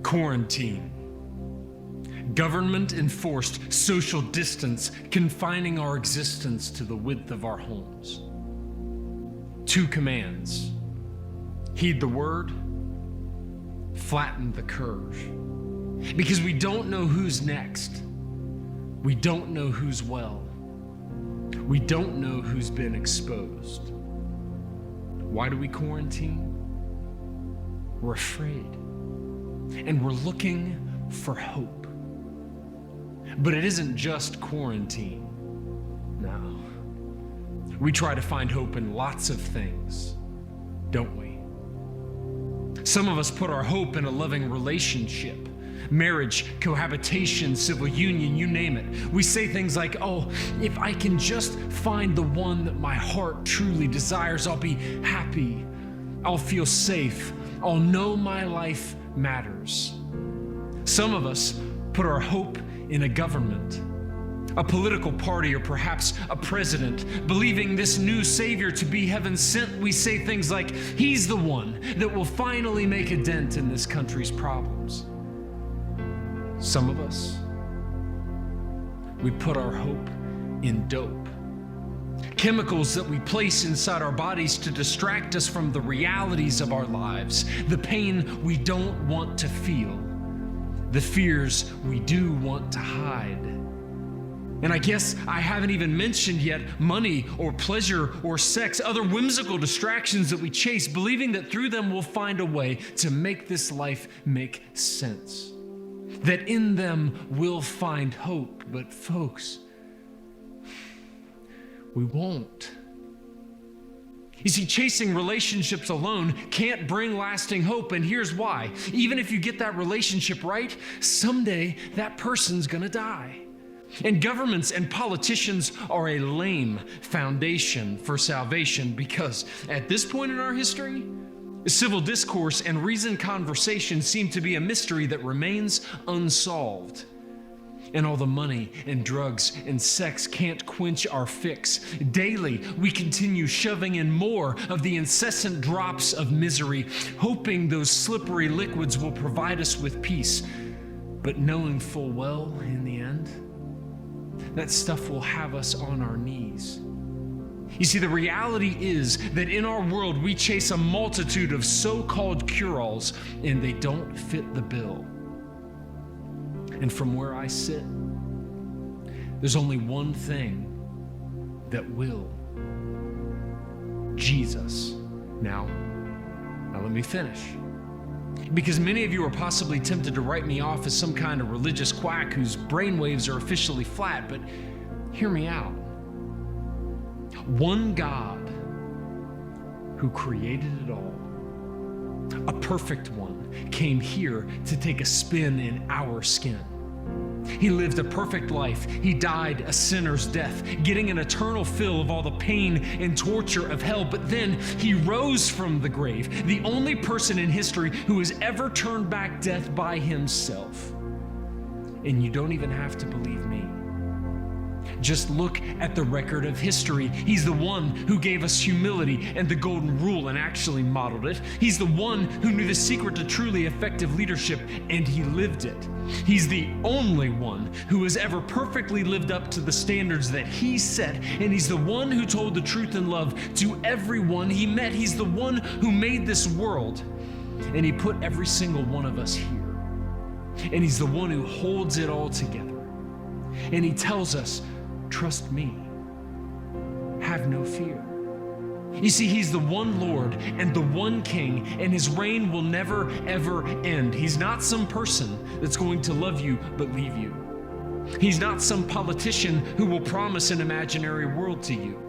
Quarantine. Government-enforced social distance confining our existence to the width of our homes. 2 commands. Heed the word, flatten the curve. Because we don't know who's next. We don't know who's well. We don't know who's been exposed. Why do we quarantine? We're afraid. And we're looking for hope. But it isn't just quarantine. No. We try to find hope in lots of things, don't we? Some of us put our hope in a loving relationship, marriage, cohabitation, civil union, you name it. We say things like, oh, if I can just find the one that my heart truly desires, I'll be happy. I'll feel safe. I'll know my life matters. Some of us put our hope in a government, a political party, or perhaps a president. Believing this new savior to be heaven sent, we say things like, he's the one that will finally make a dent in this country's problems. Some of us, we put our hope in dope. Chemicals that we place inside our bodies to distract us from the realities of our lives, the pain we don't want to feel, the fears we do want to hide. And I guess I haven't even mentioned yet money or pleasure or sex, other whimsical distractions that we chase, believing that through them we'll find a way to make this life make sense. That in them we'll find hope. But folks, we won't. You see, chasing relationships alone can't bring lasting hope, and here's why. Even if you get that relationship right, someday that person's gonna die. And governments and politicians are a lame foundation for salvation because at this point in our history, civil discourse and reasoned conversation seem to be a mystery that remains unsolved. And all the money and drugs and sex can't quench our fix. Daily, we continue shoving in more of the incessant drops of misery, hoping those slippery liquids will provide us with peace, but knowing full well, in the end, that stuff will have us on our knees. You see, the reality is that in our world, we chase a multitude of so-called cure-alls, and they don't fit the bill. And from where I sit, there's only one thing that will. Jesus. Now let me finish. Because many of you are possibly tempted to write me off as some kind of religious quack whose brainwaves are officially flat, but hear me out. One God who created it all, a perfect one, came here to take a spin in our skin. He lived a perfect life. He died a sinner's death, getting an eternal fill of all the pain and torture of hell. But then he rose from the grave, the only person in history who has ever turned back death by himself. And you don't even have to believe me. Just look at the record of history. He's the one who gave us humility and the golden rule and actually modeled it. He's the one who knew the secret to truly effective leadership, and he lived it. He's the only one who has ever perfectly lived up to the standards that he set, and he's the one who told the truth in love to everyone he met. He's the one who made this world, and he put every single one of us here. And he's the one who holds it all together. And he tells us, trust me, have no fear. You see, he's the one Lord and the one King, and his reign will never, ever end. He's not some person that's going to love you but leave you. He's not some politician who will promise an imaginary world to you.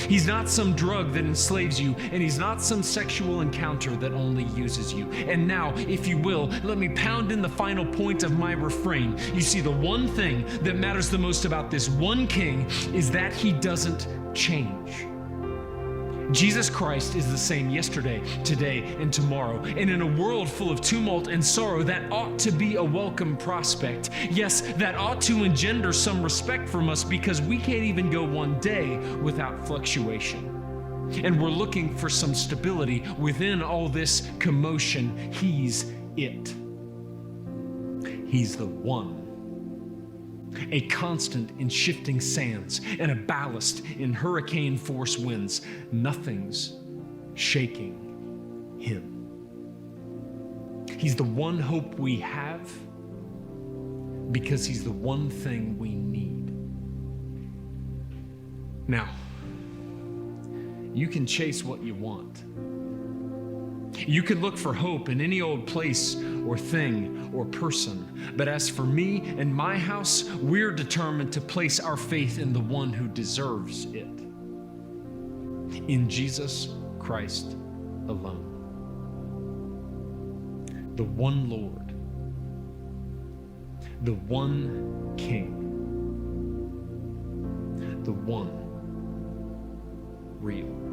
He's not some drug that enslaves you, and he's not some sexual encounter that only uses you. And now, if you will, let me pound in the final point of my refrain. You see, the one thing that matters the most about this one King is that he doesn't change. Jesus Christ is the same yesterday, today, and tomorrow. And in a world full of tumult and sorrow, that ought to be a welcome prospect. Yes, that ought to engender some respect from us because we can't even go one day without fluctuation. And we're looking for some stability within all this commotion. He's it. He's the one. A constant in shifting sands and a ballast in hurricane force winds. Nothing's shaking him. He's the one hope we have because he's the one thing we need. Now, you can chase what you want. You can look for hope in any old place or thing or person. But as for me and my house, we're determined to place our faith in the one who deserves it. In Jesus Christ alone. The one Lord. The one King. The one real